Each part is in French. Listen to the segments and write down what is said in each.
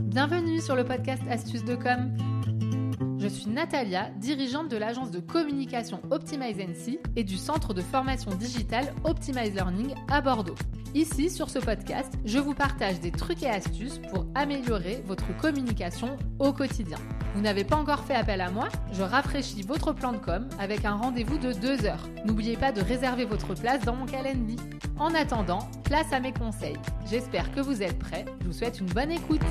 Bienvenue sur le podcast Astuces de com. Je suis Natalia, dirigeante de l'agence de communication Optimize NC et du centre de formation digitale Optimize Learning à Bordeaux. Ici, sur ce podcast, je vous partage des trucs et astuces pour améliorer votre communication au quotidien. Vous n'avez pas encore fait appel à moi? Je rafraîchis votre plan de com avec un rendez-vous de 2 heures. N'oubliez pas de réserver votre place dans mon calendrier. En attendant, place à mes conseils. J'espère que vous êtes prêts. Je vous souhaite une bonne écoute.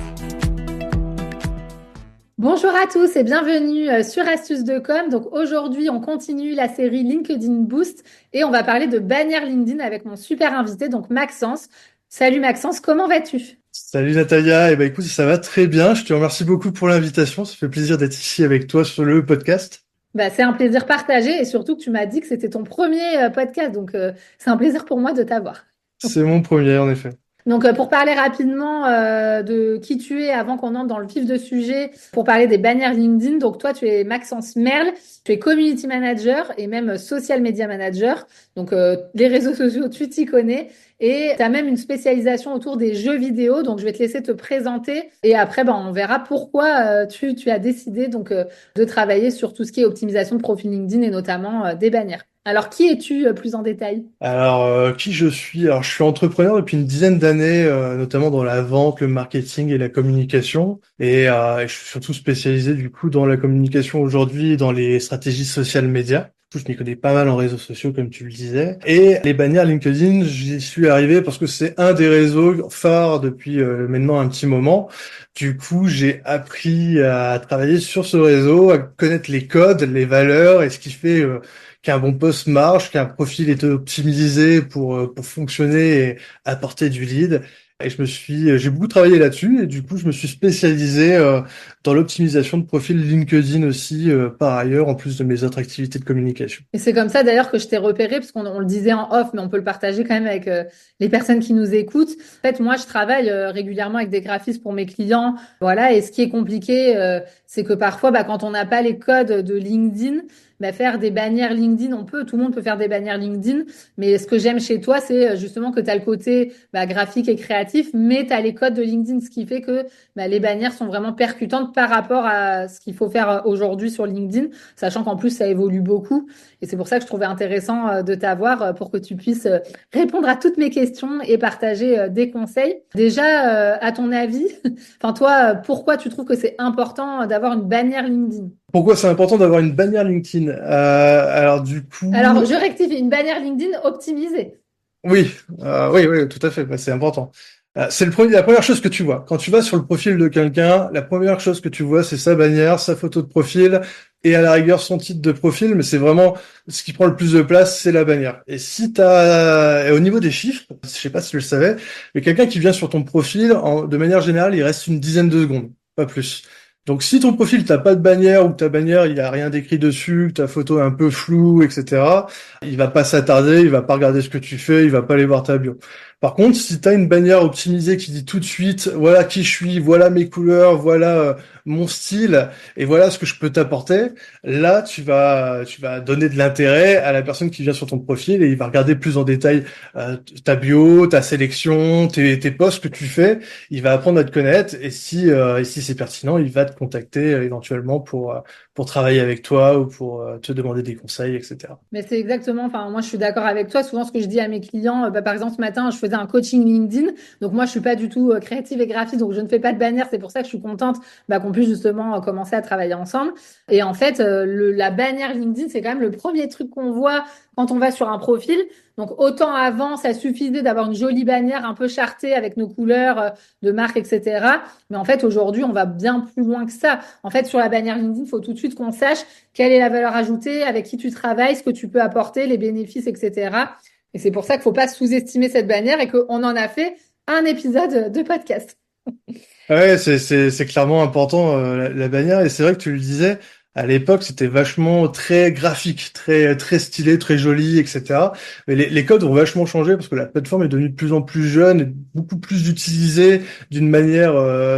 Bonjour à tous et bienvenue sur Astuces de com. Donc aujourd'hui, on continue la série LinkedIn Boost et on va parler de bannière LinkedIn avec mon super invité, donc Maxence. Salut Maxence, comment vas-tu? Salut Natalia, écoute, ça va très bien. Je te remercie beaucoup pour l'invitation. Ça fait plaisir d'être ici avec toi sur le podcast. C'est un plaisir partagé et surtout que tu m'as dit que c'était ton premier podcast. Donc c'est un plaisir pour moi de t'avoir. C'est mon premier, en effet. Donc, pour parler rapidement de qui tu es avant qu'on entre dans le vif de sujet, pour parler des bannières LinkedIn, donc toi, tu es Maxence Merle, tu es Community Manager et même Social Media Manager. Donc, les réseaux sociaux, tu t'y connais. Et tu as même une spécialisation autour des jeux vidéo. Donc, je vais te laisser te présenter. Et après, on verra pourquoi tu as décidé donc de travailler sur tout ce qui est optimisation de profil LinkedIn et notamment des bannières. Alors, qui es-tu plus en détail? Alors, qui je suis? Alors, je suis entrepreneur depuis une dizaine d'années, notamment dans la vente, le marketing et la communication. Et je suis surtout spécialisé, du coup, dans la communication aujourd'hui, dans les stratégies social media. Je m'y connais pas mal en réseaux sociaux, comme tu le disais. Et les bannières LinkedIn, j'y suis arrivé parce que c'est un des réseaux phares depuis maintenant un petit moment. Du coup, j'ai appris à travailler sur ce réseau, à connaître les codes, les valeurs et ce qui fait qu'un bon post marche, qu'un profil est optimisé pour fonctionner et apporter du lead. Et j'ai beaucoup travaillé là-dessus et du coup, je me suis spécialisé dans l'optimisation de profil LinkedIn aussi, par ailleurs, en plus de mes autres activités de communication. Et c'est comme ça d'ailleurs que je t'ai repéré, parce qu'on le disait en off, mais on peut le partager quand même avec les personnes qui nous écoutent. En fait, moi, je travaille régulièrement avec des graphistes pour mes clients. Voilà, et ce qui est compliqué, c'est que parfois, quand on n'a pas les codes de LinkedIn, faire des bannières LinkedIn, tout le monde peut faire des bannières LinkedIn. Mais ce que j'aime chez toi, c'est justement que tu as le côté graphique et créatif, mais tu as les codes de LinkedIn, ce qui fait que les bannières sont vraiment percutantes par rapport à ce qu'il faut faire aujourd'hui sur LinkedIn, sachant qu'en plus, ça évolue beaucoup. Et c'est pour ça que je trouvais intéressant de t'avoir pour que tu puisses répondre à toutes mes questions et partager des conseils. Déjà, à ton avis, toi, pourquoi tu trouves que c'est important d'avoir une bannière LinkedIn? Pourquoi c'est important d'avoir une bannière LinkedIn? Alors du coup, Alors, je rectifie, une bannière LinkedIn optimisée. oui, oui, tout à fait. C'est important. C'est la première chose que tu vois. Quand tu vas sur le profil de quelqu'un, la première chose que tu vois, c'est sa bannière, sa photo de profil et à la rigueur son titre de profil. Mais c'est vraiment ce qui prend le plus de place, c'est la bannière. Et et au niveau des chiffres, je sais pas si tu le savais, mais quelqu'un qui vient sur ton profil, de manière générale, il reste une dizaine de secondes, pas plus. Donc si ton profil t'as pas de bannière ou que ta bannière il y a rien d'écrit dessus, que ta photo est un peu floue, etc., il va pas s'attarder, il va pas regarder ce que tu fais, il va pas aller voir ta bio. Par contre, si tu as une bannière optimisée qui dit tout de suite, voilà qui je suis, voilà mes couleurs, voilà mon style, et voilà ce que je peux t'apporter, là, tu vas donner de l'intérêt à la personne qui vient sur ton profil et il va regarder plus en détail ta bio, ta sélection, tes posts que tu fais. Il va apprendre à te connaître et si c'est pertinent, il va te contacter éventuellement pour travailler avec toi ou pour te demander des conseils, etc. Mais c'est exactement, moi je suis d'accord avec toi. Souvent ce que je dis à mes clients, par exemple ce matin je faisais un coaching LinkedIn, donc moi je suis pas du tout créative et graphiste, donc je ne fais pas de bannière. C'est pour ça que je suis contente qu'on puisse justement commencer à travailler ensemble. Et en fait, la bannière LinkedIn, c'est quand même le premier truc qu'on voit quand on va sur un profil. Donc autant avant, ça suffisait d'avoir une jolie bannière un peu chartée avec nos couleurs de marque, etc. Mais en fait, aujourd'hui, on va bien plus loin que ça. En fait, sur la bannière LinkedIn, il faut tout de suite qu'on sache quelle est la valeur ajoutée, avec qui tu travailles, ce que tu peux apporter, les bénéfices, etc. Et c'est pour ça qu'il faut pas sous-estimer cette bannière et qu'on en a fait un épisode de podcast. Ouais, c'est clairement important la bannière et c'est vrai que tu le disais. À l'époque, c'était vachement très graphique, très stylé, très joli, etc. Mais les codes ont vachement changé parce que la plateforme est devenue de plus en plus jeune et beaucoup plus utilisée d'une manière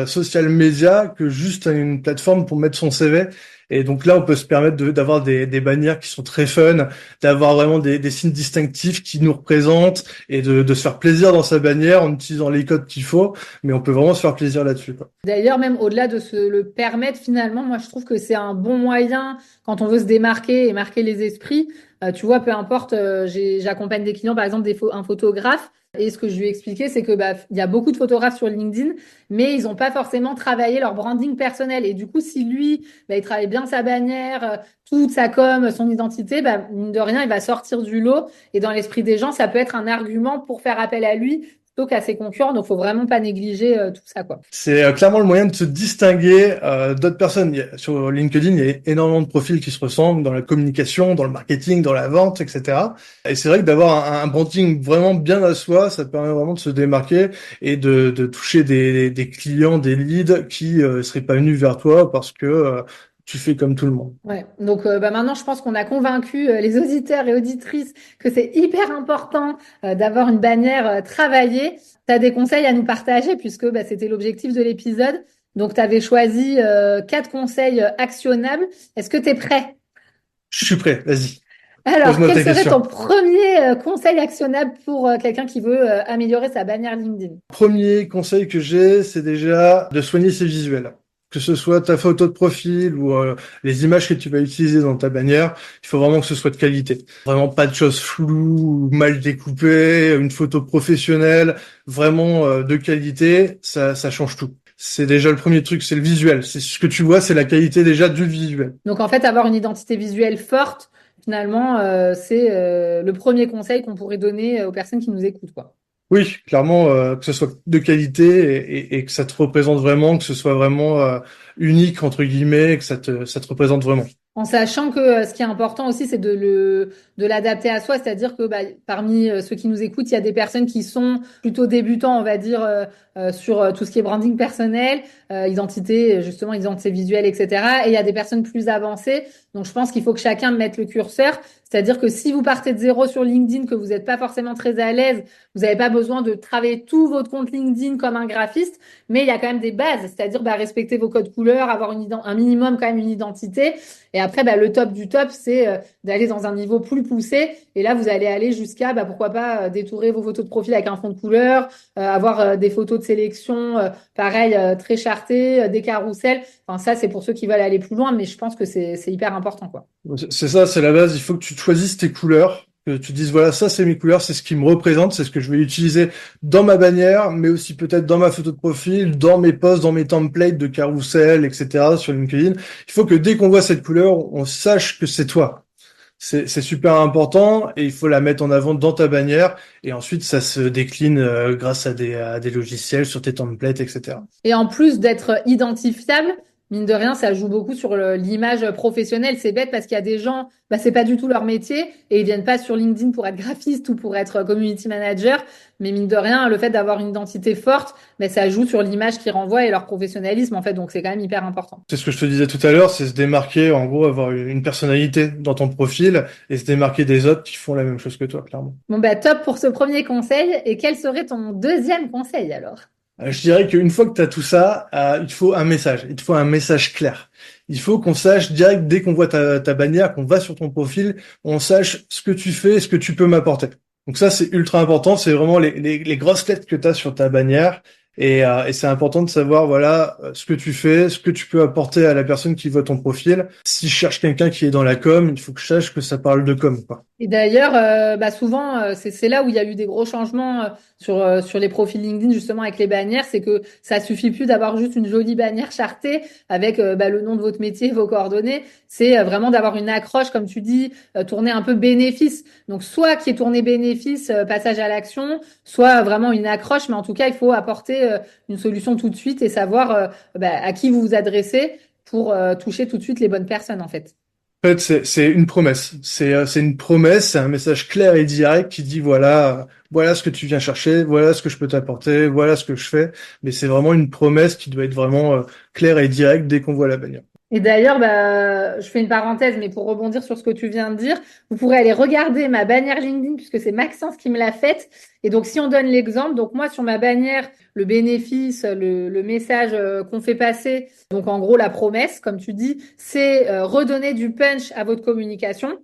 social média que juste une plateforme pour mettre son CV. Et donc là, on peut se permettre d'avoir des bannières qui sont très fun, d'avoir vraiment des signes distinctifs qui nous représentent et de se faire plaisir dans sa bannière en utilisant les codes qu'il faut. Mais on peut vraiment se faire plaisir là-dessus, quoi. D'ailleurs, même au-delà de se le permettre, finalement, moi, je trouve que c'est un bon moyen quand on veut se démarquer et marquer les esprits. Tu vois, peu importe, j'accompagne des clients, par exemple, un photographe. Et ce que je lui ai expliqué, c'est que il y a beaucoup de photographes sur LinkedIn, mais ils n'ont pas forcément travaillé leur branding personnel. Et du coup, si lui, il travaille bien sa bannière, toute sa com, son identité, mine de rien, il va sortir du lot. Et dans l'esprit des gens, ça peut être un argument pour faire appel à lui plutôt qu'à ses concurrents. Donc, faut vraiment pas négliger tout ça, quoi. C'est clairement le moyen de se distinguer d'autres personnes. Sur LinkedIn, il y a énormément de profils qui se ressemblent dans la communication, dans le marketing, dans la vente, etc. Et c'est vrai que d'avoir un branding vraiment bien à soi, ça permet vraiment de se démarquer et de toucher des clients, des leads qui seraient pas venus vers toi parce que tu fais comme tout le monde. Ouais. Donc maintenant, je pense qu'on a convaincu les auditeurs et auditrices que c'est hyper important d'avoir une bannière travaillée. Tu as des conseils à nous partager puisque c'était l'objectif de l'épisode. Donc, tu avais choisi 4 conseils actionnables. Est-ce que tu es prêt? Je suis prêt, vas-y, Alors, pose-moi quel ta serait question. ton premier conseil actionnable pour quelqu'un qui veut améliorer sa bannière LinkedIn? Premier conseil que j'ai, c'est déjà de soigner ses visuels. Que ce soit ta photo de profil ou les images que tu vas utiliser dans ta bannière, il faut vraiment que ce soit de qualité. Vraiment pas de choses floues ou mal découpées, une photo professionnelle, vraiment de qualité, ça change tout. C'est déjà le premier truc, c'est le visuel. C'est ce que tu vois, c'est la qualité déjà du visuel. Donc, en fait, avoir une identité visuelle forte, finalement, c'est le premier conseil qu'on pourrait donner aux personnes qui nous écoutent, quoi. Oui, clairement, que ce soit de qualité et que ça te représente vraiment, que ce soit vraiment unique entre guillemets, que ça te représente vraiment. En sachant que ce qui est important aussi, c'est de l'adapter à soi, c'est-à-dire que parmi ceux qui nous écoutent, il y a des personnes qui sont plutôt débutants, on va dire, sur tout ce qui est branding personnel, identité, justement, identité visuelle, etc. Et il y a des personnes plus avancées. Donc, je pense qu'il faut que chacun mette le curseur. C'est-à-dire que si vous partez de zéro sur LinkedIn, que vous n'êtes pas forcément très à l'aise, vous n'avez pas besoin de travailler tout votre compte LinkedIn comme un graphiste, mais il y a quand même des bases, c'est-à-dire respecter vos codes couleurs, avoir un minimum quand même une identité. Et après, le top du top, c'est d'aller dans un niveau plus poussé. Et là, vous allez aller jusqu'à, pourquoi pas, détourer vos photos de profil avec un fond de couleur, avoir des photos de sélection, pareil, très chartées, des carousels. Enfin, ça, c'est pour ceux qui veulent aller plus loin, mais je pense que c'est hyper important, quoi. C'est ça, c'est la base. Il faut que tu te choisisses tes couleurs, que tu dises voilà, ça c'est mes couleurs, c'est ce qui me représente, c'est ce que je vais utiliser dans ma bannière, mais aussi peut-être dans ma photo de profil, dans mes posts, dans mes templates de carrousel, etc. sur LinkedIn. Il faut que dès qu'on voit cette couleur, on sache que c'est toi. C'est super important et il faut la mettre en avant dans ta bannière et ensuite ça se décline grâce à des logiciels sur tes templates, etc. Et en plus d'être identifiable, mine de rien, ça joue beaucoup sur l'image professionnelle. C'est bête parce qu'il y a des gens, c'est pas du tout leur métier et ils viennent pas sur LinkedIn pour être graphiste ou pour être community manager. Mais mine de rien, le fait d'avoir une identité forte, ça joue sur l'image qu'ils renvoient et leur professionnalisme, en fait. Donc, c'est quand même hyper important. C'est ce que je te disais tout à l'heure, c'est se démarquer, en gros, avoir une personnalité dans ton profil et se démarquer des autres qui font la même chose que toi, clairement. Bon, top pour ce premier conseil. Et quel serait ton deuxième conseil alors? Je dirais qu'une fois que tu as tout ça, il te faut un message. Il te faut un message clair. Il faut qu'on sache direct, dès qu'on voit ta bannière, qu'on va sur ton profil, on sache ce que tu fais, ce que tu peux m'apporter. Donc ça, c'est ultra important. C'est vraiment les grosses lettres que tu as sur ta bannière. Et c'est important de savoir, voilà, ce que tu fais, ce que tu peux apporter à la personne qui voit ton profil. Si je cherche quelqu'un qui est dans la com, il faut que je sache que ça parle de com, quoi. Et d'ailleurs, souvent, c'est là où il y a eu des gros changements sur les profils LinkedIn, justement avec les bannières, c'est que ça suffit plus d'avoir juste une jolie bannière chartée avec le nom de votre métier, vos coordonnées. C'est vraiment d'avoir une accroche, comme tu dis, tournée un peu bénéfice. Donc, soit qui est tournée bénéfice, passage à l'action, soit vraiment une accroche, mais en tout cas, il faut apporter une solution tout de suite et savoir à qui vous vous adressez pour toucher tout de suite les bonnes personnes, en fait. En fait, c'est une promesse. C'est une promesse, c'est un message clair et direct qui dit voilà ce que tu viens chercher, voilà ce que je peux t'apporter, voilà ce que je fais. Mais c'est vraiment une promesse qui doit être vraiment claire et directe dès qu'on voit la bannière. Et d'ailleurs, je fais une parenthèse, mais pour rebondir sur ce que tu viens de dire, vous pourrez aller regarder ma bannière LinkedIn puisque c'est Maxence qui me l'a faite. Et donc, si on donne l'exemple, donc moi sur ma bannière, le bénéfice, le message qu'on fait passer, donc en gros la promesse, comme tu dis, c'est redonner du punch à votre communication.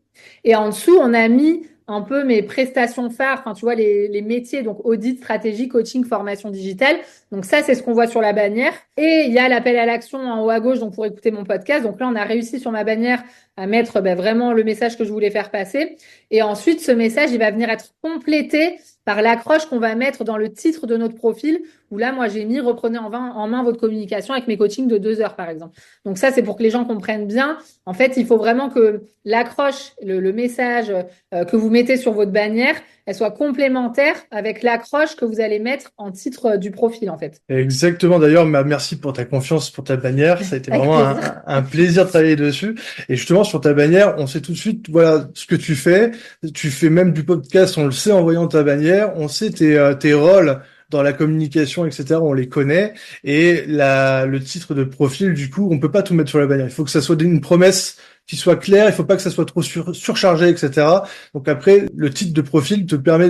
Et en dessous, on a mis un peu mes prestations phares, enfin tu vois les métiers, donc audit, stratégie, coaching, formation digitale. Donc ça, c'est ce qu'on voit sur la bannière. Et il y a l'appel à l'action en haut à gauche, donc pour écouter mon podcast. Donc là, on a réussi sur ma bannière à mettre vraiment le message que je voulais faire passer. Et ensuite, ce message, il va venir être complété par l'accroche qu'on va mettre dans le titre de notre profil, où là, moi, j'ai mis reprenez en main votre communication avec mes coachings de 2 heures, par exemple. Donc ça, c'est pour que les gens comprennent bien. En fait, il faut vraiment que l'accroche, le message que vous mettez sur votre bannière, elle soit complémentaire avec l'accroche que vous allez mettre en titre du profil, en fait. Exactement. D'ailleurs, merci pour ta confiance, pour ta bannière. Ça a été Avec vraiment plaisir. un plaisir de travailler dessus. Et justement, sur ta bannière, on sait tout de suite, voilà, ce que tu fais. Tu fais même du podcast, on le sait en voyant ta bannière. On sait tes rôles dans la communication, etc. On les connaît. Et le titre de profil, du coup, on peut pas tout mettre sur la bannière. Il faut que ça soit une promesse qui soit claire. Il faut pas que ça soit trop surchargé, etc. Donc après, le titre de profil te permet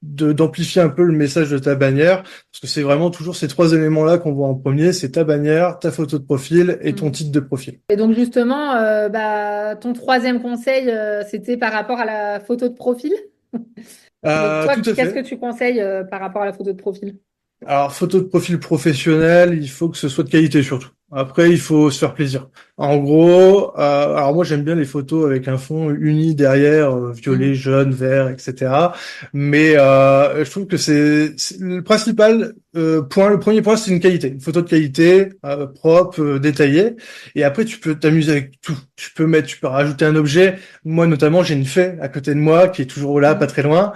d'amplifier un peu le message de ta bannière. Parce que c'est vraiment toujours ces 3 éléments-là qu'on voit en premier, c'est ta bannière, ta photo de profil et ton titre de profil. Et donc justement, ton troisième conseil, c'était par rapport à la photo de profil. Donc toi, Tout à qu'est-ce que fait. tu conseilles par rapport à la photo de profil? Alors, photo de profil professionnel, il faut que ce soit de qualité surtout. Après, il faut se faire plaisir. En gros, alors moi j'aime bien les photos avec un fond uni derrière, violet, Mm. jaune, vert, etc. Mais je trouve que c'est le principal point. Le premier point, c'est une qualité, une photo de qualité, propre, détaillée. Et après, tu peux t'amuser avec tout. Tu peux rajouter un objet. Moi, notamment, j'ai une fée à côté de moi qui est toujours là, pas Mm. très loin.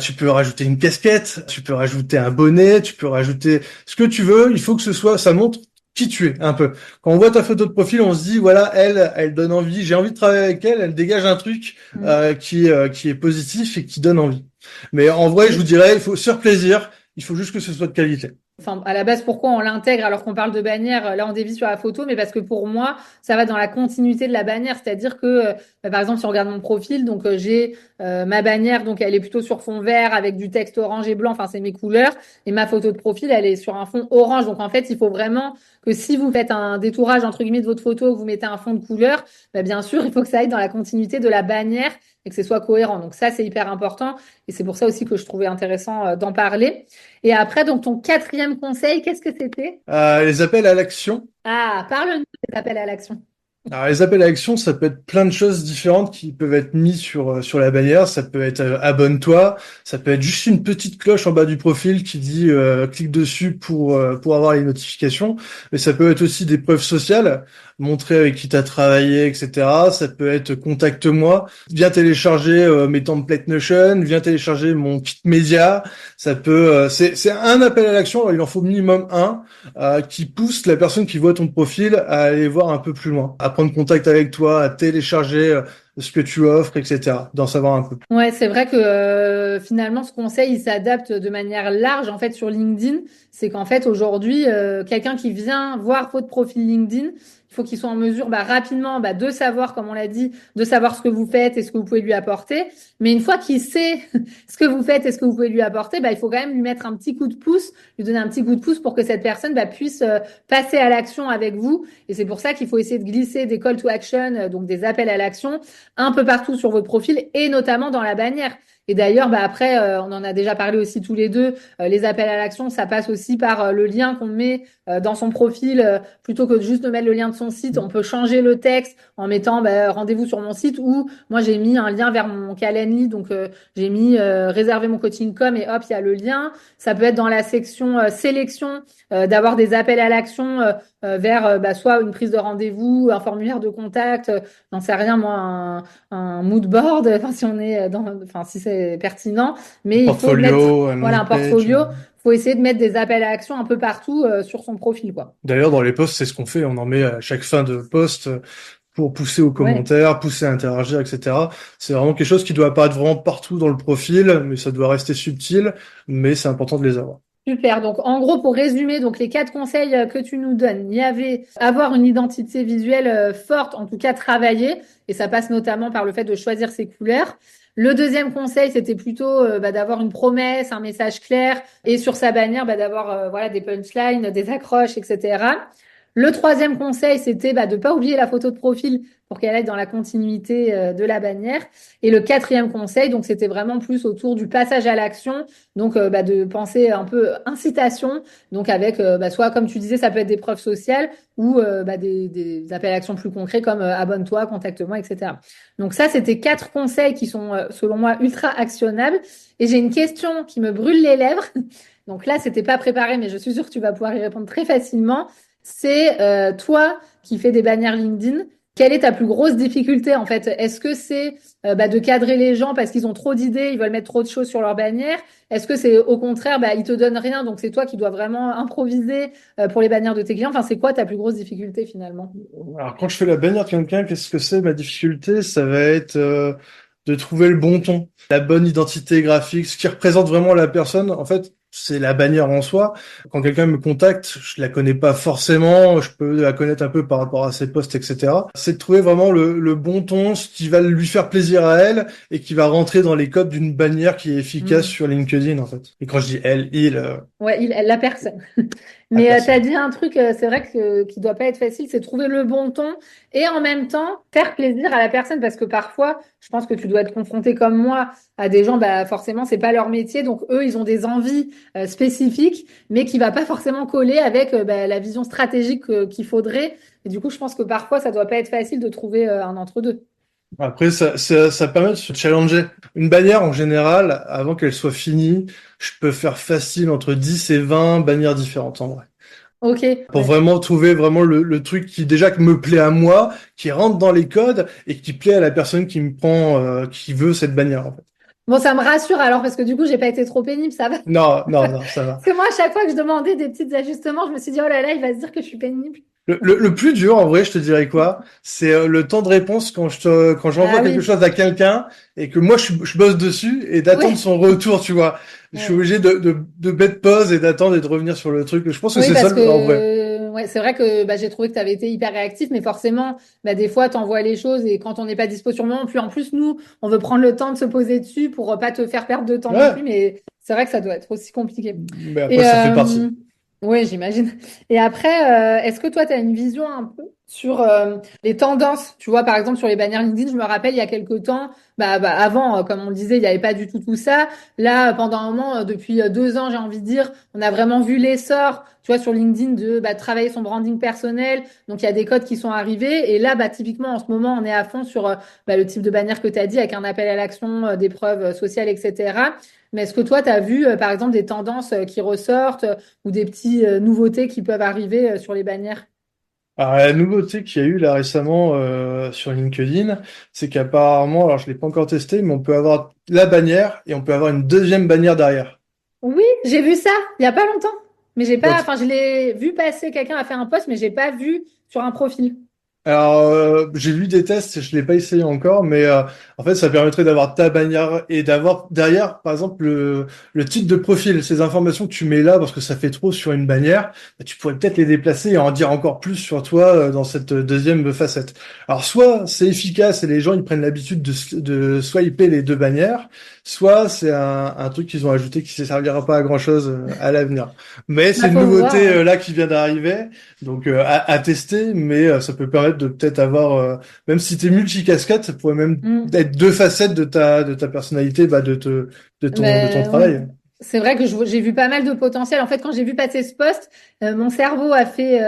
Tu peux rajouter une casquette, tu peux rajouter un bonnet, tu peux rajouter ce que tu veux. Il faut que ça montre qui tu es un peu. Quand on voit ta photo de profil, on se dit voilà, elle donne envie. J'ai envie de travailler avec elle. Elle dégage un truc Mm. qui est positif et qui donne envie. Mais en vrai, je vous dirais, il faut se faire plaisir. Il faut juste que ce soit de qualité. Enfin, à la base, pourquoi on l'intègre alors qu'on parle de bannière? Là, on dévie sur la photo, mais parce que pour moi, ça va dans la continuité de la bannière. C'est-à-dire que, par exemple, si on regarde mon profil, donc j'ai ma bannière, donc elle est plutôt sur fond vert avec du texte orange et blanc. Enfin, c'est mes couleurs. Et ma photo de profil, elle est sur un fond orange. Donc, en fait, il faut vraiment que si vous faites un détourage entre guillemets de votre photo, que vous mettez un fond de couleur, bien sûr, il faut que ça aille dans la continuité de la bannière et que ce soit cohérent. Donc ça, c'est hyper important. Et c'est pour ça aussi que je trouvais intéressant d'en parler. Et après, donc, ton quatrième conseil, qu'est-ce que c'était? Les appels à l'action. Ah, parle-nous des appels à l'action. Alors, les appels à action, ça peut être plein de choses différentes qui peuvent être mis sur la bannière. Ça peut être abonne-toi. Ça peut être juste une petite cloche en bas du profil qui dit clique dessus pour avoir les notifications. Mais ça peut être aussi des preuves sociales, montrer avec qui tu as travaillé, etc. Ça peut être contacte-moi. Viens télécharger mes templates Notion. Viens télécharger mon kit média. Ça peut, c'est un appel à l'action. Alors, il en faut minimum un qui pousse la personne qui voit ton profil à aller voir un peu plus loin, à prendre contact avec toi, à télécharger ce que tu offres, etc., d'en savoir un peu plus. Ouais, c'est vrai que finalement, ce conseil, il s'adapte de manière large en fait sur LinkedIn. C'est qu'en fait aujourd'hui, quelqu'un qui vient voir votre profil LinkedIn, il faut qu'il soit en mesure rapidement de savoir, comme on l'a dit, de savoir ce que vous faites et ce que vous pouvez lui apporter. Mais une fois qu'il sait ce que vous faites et ce que vous pouvez lui apporter, il faut quand même lui mettre un petit coup de pouce, lui donner un petit coup de pouce pour que cette personne puisse passer à l'action avec vous. Et c'est pour ça qu'il faut essayer de glisser des call to action, donc des appels à l'action un peu partout sur votre profil et notamment dans la bannière. Et d'ailleurs, après, on en a déjà parlé aussi tous les deux, les appels à l'action, ça passe aussi par le lien qu'on met dans son profil. Plutôt que de juste de mettre le lien de son site, on peut changer le texte en mettant rendez-vous sur mon site ou moi j'ai mis un lien vers mon Calendly, donc j'ai mis réserver mon coaching.com et hop, il y a le lien. Ça peut être dans la section sélection, d'avoir des appels à l'action vers soit une prise de rendez-vous, un formulaire de contact, j'en sais rien moi, un mood board, enfin si on est enfin si c'est pertinent, Un mais il faut mettre portfolio, un voilà landing un page. portfolio. Faut essayer de mettre des appels à action un peu partout sur son profil quoi. D'ailleurs, dans les posts, c'est ce qu'on fait. On en met à chaque fin de post pour pousser aux Ouais. commentaires, pousser à interagir, etc. C'est vraiment quelque chose qui doit apparaître vraiment partout dans le profil, mais ça doit rester subtil, mais c'est important de les avoir. Super. Donc, en gros, pour résumer, donc les 4 conseils que tu nous donnes, il y avait avoir une identité visuelle forte, en tout cas travaillée, et ça passe notamment par le fait de choisir ses couleurs. Le deuxième conseil, c'était plutôt d'avoir une promesse, un message clair, et sur sa bannière, d'avoir voilà des punchlines, des accroches, etc. Le troisième conseil, c'était de ne pas oublier la photo de profil pour qu'elle aille dans la continuité de la bannière. Et le quatrième conseil, donc c'était vraiment plus autour du passage à l'action, donc de penser un peu incitation, donc avec soit comme tu disais, ça peut être des preuves sociales ou des appels à l'action plus concrets comme abonne-toi, contacte-moi, etc. Donc ça, c'était 4 conseils qui sont selon moi ultra actionnables. Et j'ai une question qui me brûle les lèvres. Donc là, c'était pas préparé, mais je suis sûre que tu vas pouvoir y répondre très facilement. C'est toi qui fais des bannières LinkedIn. Quelle est ta plus grosse difficulté en fait? Est-ce que c'est de cadrer les gens parce qu'ils ont trop d'idées, ils veulent mettre trop de choses sur leur bannière? Est-ce que c'est au contraire, ils te donnent rien, donc c'est toi qui dois vraiment improviser pour les bannières de tes clients? Enfin, c'est quoi ta plus grosse difficulté finalement? Alors, quand je fais la bannière de quelqu'un, qu'est-ce que c'est ma difficulté? Ça va être de trouver le bon ton, la bonne identité graphique, ce qui représente vraiment la personne. En fait, c'est la bannière en soi. Quand quelqu'un me contacte, je la connais pas forcément, je peux la connaître un peu par rapport à ses posts, etc. C'est de trouver vraiment le bon ton, ce qui va lui faire plaisir à elle et qui va rentrer dans les codes d'une bannière qui est efficace Hmm. sur LinkedIn, en fait. Et quand je dis elle, il, Ouais, la personne. la Mais tu as personne. dit un truc, c'est vrai que qui doit pas être facile, c'est trouver le bon ton et en même temps faire plaisir à la personne parce que parfois, je pense que tu dois être confronté comme moi à des gens, forcément c'est pas leur métier, donc eux ils ont des envies spécifiques, mais qui va pas forcément coller avec la vision stratégique qu'il faudrait. Et du coup, je pense que parfois ça doit pas être facile de trouver un entre-deux. Après, ça permet de se challenger. Une bannière, en général, avant qu'elle soit finie, je peux faire facile entre 10 et 20 bannières différentes, en vrai. Ok, Pour ouais. vraiment trouver vraiment le truc qui, déjà, que me plaît à moi, qui rentre dans les codes et qui plaît à la personne qui me prend, qui veut cette bannière, en fait. Bon, ça me rassure alors parce que du coup, j'ai pas été trop pénible, ça va. Non, non, non, ça va. Parce que moi, à chaque fois que je demandais des petits ajustements, je me suis dit, oh là là, il va se dire que je suis pénible. Le plus dur, en vrai, je te dirais quoi? C'est le temps de réponse quand j'envoie Ah quelque oui, chose à quelqu'un et que moi je bosse dessus et d'attendre oui, son retour, tu vois. Je suis ouais. obligé de mettre pause et d'attendre et de revenir sur le truc. Je pense que Oui, c'est ça, parce en vrai. que ouais, c'est vrai que j'ai trouvé que tu avais été hyper réactif, mais forcément, des fois, tu envoies les choses et quand on n'est pas dispo sur le moment, puis en plus, nous, on veut prendre le temps de se poser dessus pour pas te faire perdre de temps non plus, Ouais. mais c'est vrai que ça doit être aussi compliqué. Mais après, Et ça fait partie. oui, j'imagine. Et après, est-ce que toi, tu as une vision un peu sur les tendances? Tu vois, par exemple, sur les bannières LinkedIn, je me rappelle il y a quelques temps, avant, comme on le disait, il n'y avait pas du tout ça. Là, pendant un moment, depuis 2 ans, j'ai envie de dire, on a vraiment vu l'essor, tu vois, sur LinkedIn de travailler son branding personnel. Donc, il y a des codes qui sont arrivés. Et là, typiquement, en ce moment, on est à fond sur le type de bannière que tu as dit, avec un appel à l'action, des preuves sociales, etc. Mais est-ce que toi, tu as vu, par exemple, des tendances qui ressortent ou des petites nouveautés qui peuvent arriver sur les bannières? Alors, la nouveauté qu'il y a eu là récemment sur LinkedIn, c'est qu'apparemment, alors je l'ai pas encore testé, mais on peut avoir la bannière et on peut avoir une deuxième bannière derrière. Oui, j'ai vu ça il y a pas longtemps. Mais j'ai pas, Donc, enfin, je l'ai vu passer, quelqu'un a fait un post, mais j'ai pas vu sur un profil. alors, j'ai vu des tests, je l'ai pas essayé encore, mais en fait, ça permettrait d'avoir ta bannière et d'avoir derrière, par exemple, le titre de profil, ces informations que tu mets là, parce que ça fait trop sur une bannière, tu pourrais peut-être les déplacer et en dire encore plus sur toi dans cette deuxième facette. Alors, soit c'est efficace et les gens ils prennent l'habitude de swiper les deux bannières, soit c'est un truc qu'ils ont ajouté qui ne servira pas à grand-chose à l'avenir. Mais c'est Bah, une faut voir, nouveauté ouais. là qui vient d'arriver. Donc à tester, mais ça peut permettre de peut-être avoir, même si t'es multicasquette, ça pourrait même Mm. être deux facettes de ta personnalité, de ton Oui, travail. c'est vrai que j'ai vu pas mal de potentiel. En fait, quand j'ai vu passer ce poste, mon cerveau a fait,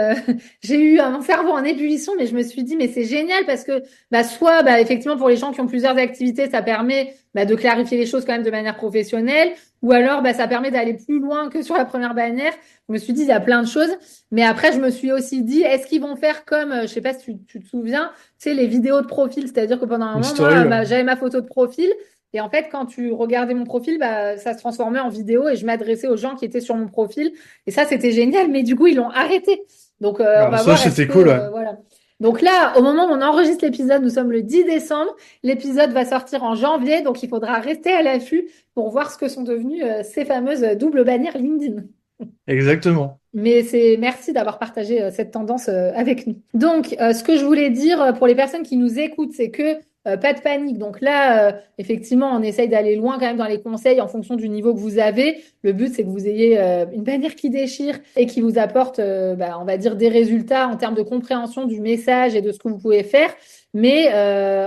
j'ai eu mon cerveau en ébullition, mais je me suis dit, mais c'est génial parce que soit effectivement pour les gens qui ont plusieurs activités, ça permet de clarifier les choses quand même de manière professionnelle, ou alors ça permet d'aller plus loin que sur la première bannière. Je me suis dit, il y a plein de choses, mais après je me suis aussi dit, est-ce qu'ils vont faire comme, je sais pas si tu te souviens, tu sais les vidéos de profil, c'est-à-dire que pendant un Une moment, story, moi, ouais. j'avais ma photo de profil. Et en fait, quand tu regardais mon profil, ça se transformait en vidéo et je m'adressais aux gens qui étaient sur mon profil. Et ça, c'était génial. Mais du coup, ils l'ont arrêté. Donc, on Alors va ça, voir est-ce c'était que, cool, ouais. voilà. Donc là, au moment où on enregistre l'épisode, nous sommes le 10 décembre. L'épisode va sortir en janvier. Donc, il faudra rester à l'affût pour voir ce que sont devenues ces fameuses doubles bannières LinkedIn. Exactement. Mais merci d'avoir partagé cette tendance avec nous. Donc, ce que je voulais dire pour les personnes qui nous écoutent, c'est que pas de panique. Donc là, effectivement, on essaye d'aller loin quand même dans les conseils en fonction du niveau que vous avez. Le but, c'est que vous ayez une bannière qui déchire et qui vous apporte, on va dire, des résultats en termes de compréhension du message et de ce que vous pouvez faire. Mais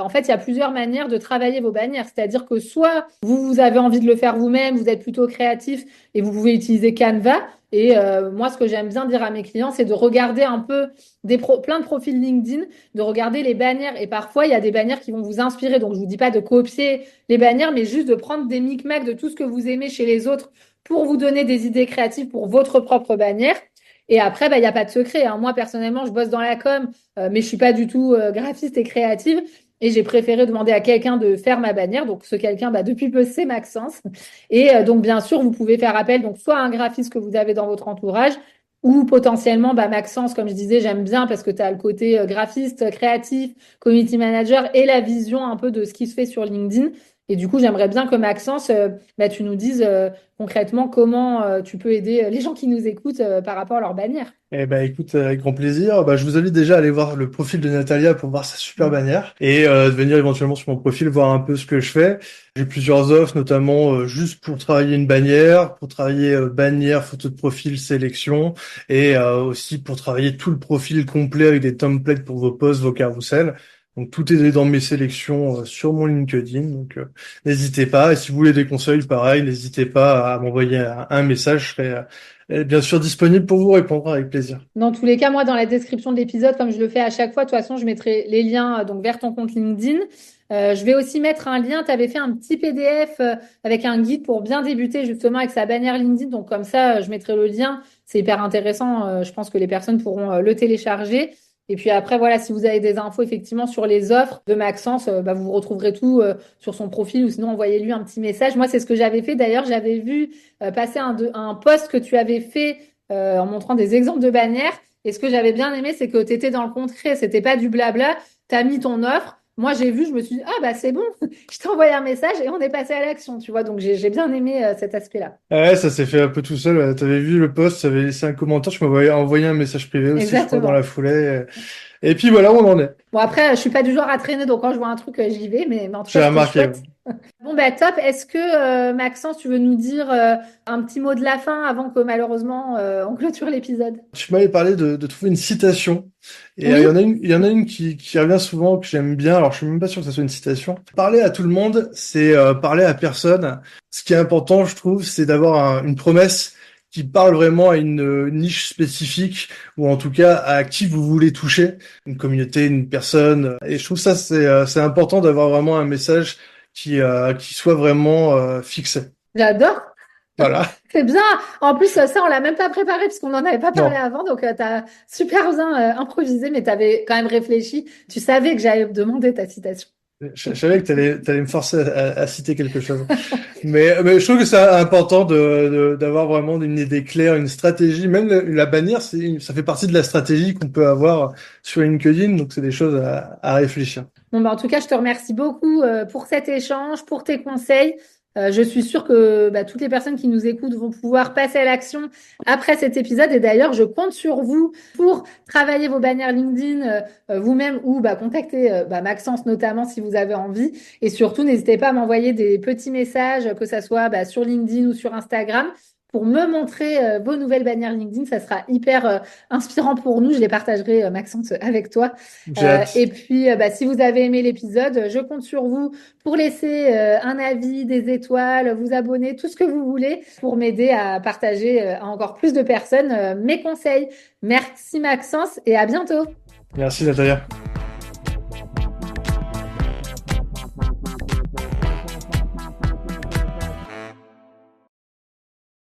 en fait, il y a plusieurs manières de travailler vos bannières. C'est-à-dire que soit vous avez envie de le faire vous-même, vous êtes plutôt créatif et vous pouvez utiliser Canva. Et moi, ce que j'aime bien dire à mes clients, c'est de regarder un peu plein de profils LinkedIn, de regarder les bannières. Et parfois, il y a des bannières qui vont vous inspirer. Donc, je vous dis pas de copier les bannières, mais juste de prendre des micmacs de tout ce que vous aimez chez les autres pour vous donner des idées créatives pour votre propre bannière. Et après, il n'y a pas de secret, hein. Moi, personnellement, je bosse dans la com, mais je suis pas du tout graphiste et créative. Et j'ai préféré demander à quelqu'un de faire ma bannière. Donc, ce quelqu'un, depuis peu, c'est Maxence. Et donc, bien sûr, vous pouvez faire appel donc soit à un graphiste que vous avez dans votre entourage, ou potentiellement, Maxence, comme je disais, j'aime bien parce que tu as le côté graphiste, créatif, community manager et la vision un peu de ce qui se fait sur LinkedIn. Et du coup, j'aimerais bien que Maxence, tu nous dises concrètement comment tu peux aider les gens qui nous écoutent par rapport à leur bannière. Eh ben écoute, avec grand plaisir. Je vous invite déjà à aller voir le profil de Natalia pour voir sa super bannière et de venir éventuellement sur mon profil voir un peu ce que je fais. J'ai plusieurs offres, notamment juste pour travailler une bannière, pour travailler bannière, photo de profil, sélection, et aussi pour travailler tout le profil complet avec des templates pour vos posts, vos carousels. Donc tout est dans mes sélections sur mon LinkedIn. Donc n'hésitez pas. Et si vous voulez des conseils, pareil, n'hésitez pas à m'envoyer un message. Je serai bien sûr disponible pour vous répondre avec plaisir. Dans tous les cas, moi, dans la description de l'épisode, comme je le fais à chaque fois, de toute façon, je mettrai les liens donc vers ton compte LinkedIn. Je vais aussi mettre un lien. Tu avais fait un petit PDF avec un guide pour bien débuter justement avec sa bannière LinkedIn. Donc comme ça, je mettrai le lien. C'est hyper intéressant. Je pense que les personnes pourront le télécharger. Et puis après, voilà, si vous avez des infos effectivement sur les offres de Maxence, vous retrouverez tout sur son profil ou sinon envoyez-lui un petit message. Moi, c'est ce que j'avais fait. D'ailleurs, j'avais vu passer un post que tu avais fait en montrant des exemples de bannières. Et ce que j'avais bien aimé, c'est que tu étais dans le concret, c'était pas du blabla. Tu as mis ton offre. Moi, j'ai vu, je me suis dit, ah c'est bon, je t'ai envoyé un message et on est passé à l'action, tu vois. Donc, j'ai bien aimé cet aspect-là. Ouais, ça s'est fait un peu tout seul. T'avais vu le post, t'avais laissé un commentaire, je m'avais envoyé un message privé aussi, je crois, dans la Exactement. foulée. Et puis voilà où on en est. Bon, après, je suis pas du genre à traîner, donc quand je vois un truc, j'y vais, mais en tout J'ai cas, c'était remarqué. Ouais. chouette. Bon, top. Est-ce que, Maxence, tu veux nous dire un petit mot de la fin avant que malheureusement, on clôture l'épisode? Tu m'avais parlé de trouver une citation. Et Oui. il y en a une qui revient souvent, que j'aime bien. Alors, je suis même pas sûr que ça soit une citation. Parler à tout le monde, c'est parler à personne. Ce qui est important, je trouve, c'est d'avoir une promesse qui parle vraiment à une niche spécifique, ou en tout cas à qui vous voulez toucher, une communauté, une personne. Et je trouve ça, c'est important d'avoir vraiment un message qui soit vraiment fixé. J'adore. Voilà. C'est bien. En plus, ça, on l'a même pas préparé parce qu'on n'en avait pas parlé Non. avant. Donc, tu as super bien improvisé, mais tu avais quand même réfléchi. Tu savais que j'allais demander ta citation. Je savais que t'allais me forcer à citer quelque chose. Mais je trouve que c'est important d'avoir vraiment une idée claire, une stratégie. Même la bannière, ça fait partie de la stratégie qu'on peut avoir sur LinkedIn. Donc, c'est des choses à réfléchir. Bon, en tout cas, je te remercie beaucoup pour cet échange, pour tes conseils. Je suis sûre que toutes les personnes qui nous écoutent vont pouvoir passer à l'action après cet épisode. Et d'ailleurs, je compte sur vous pour travailler vos bannières LinkedIn vous-même ou contacter Maxence notamment si vous avez envie. Et surtout, n'hésitez pas à m'envoyer des petits messages, que ça soit sur LinkedIn ou sur Instagram, pour me montrer vos nouvelles bannières LinkedIn. Ça sera hyper inspirant pour nous. Je les partagerai, Maxence, avec toi. J'ai hâte. Et puis, si vous avez aimé l'épisode, je compte sur vous pour laisser un avis, des étoiles, vous abonner, tout ce que vous voulez pour m'aider à partager à encore plus de personnes mes conseils. Merci Maxence et à bientôt. Merci, Natalia.